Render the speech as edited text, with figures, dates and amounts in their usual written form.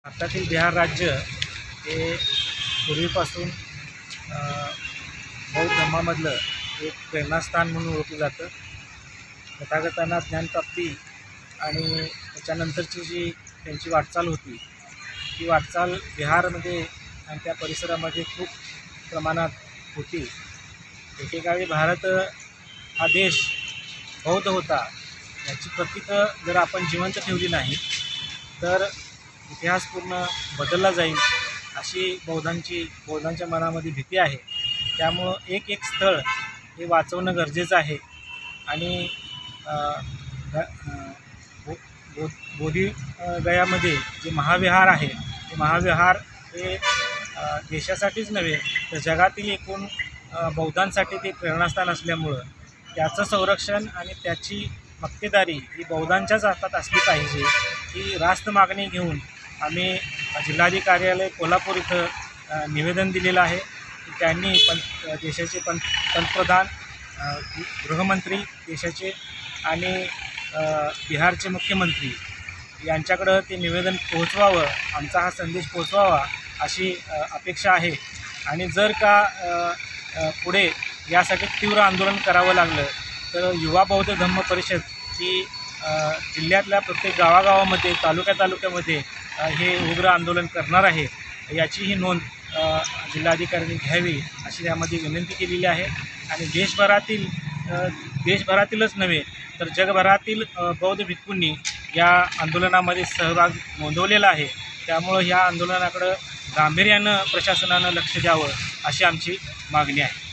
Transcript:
भारतातील बिहार राज्य हे पूर्वीपासून बौद्ध धर्मामधलं एक प्रेरणास्थान म्हणून ओळखलं जातं। तथागतांना ज्ञानप्राप्ती आणि त्याच्यानंतरची जी त्यांची वाटचाल होती, ती वाटचाल बिहारमध्ये आणि त्या परिसरामध्ये खूप प्रमाणात होती। एकेकाळी भारत हा देश बौद्ध होता, याची प्रतीकं जर आपण जिवंत ठेवली नाही तर इतिहास पूर्ण बदलला जाईल अशी बौद्धांच्या मनामध्ये भीती आहे। त्यामुळं एक स्थळ हे वाचवणं गरजेचं आहे आणि बोधगयामध्ये जे महाविहार आहे, ते महाविहार हे देशासाठीच नव्हे तर जगातील एकूण बौद्धांसाठी ते प्रेरणास्थान असल्यामुळं त्याचं संरक्षण आणि त्याची मक्तेदारी ही बौद्धांच्याच हातात असली पाहिजे। ही रास्त मागणी घेऊन आम्ही जिल्हाधिकारी कार्यालय कोल्हापूर इथं निवेदन दिलेलं आहे। त्यांनी देशाचे पंतप्रधान, गृहमंत्री देशाचे आणि बिहारचे मुख्यमंत्री यांच्याकडं ते निवेदन पोहोचवावं, आमचा हा संदेश पोहोचवावा अशी अपेक्षा आहे। आणि जर का पुढे यासाठी तीव्र आंदोलन करावं लागलं तर युवा बौद्ध धम्म परिषद ही जिल्ह्यातल्या प्रत्येक गावागावामध्ये तालुक्यामध्ये हे उग्र आंदोलन करणार आहे। याचीही नोंद जिल्हाधिकाऱ्यांनी घ्यावी अशी यामध्ये विनंती केलेली आहे। आणि देशभरातीलच नव्हे तर जगभरातील बौद्ध भिक्खूंनी या आंदोलनामध्ये सहभाग नोंदवलेला आहे। त्यामुळं या आंदोलनाकडं गांभीर्यानं प्रशासनानं लक्ष द्यावं अशी आमची मागणी आहे।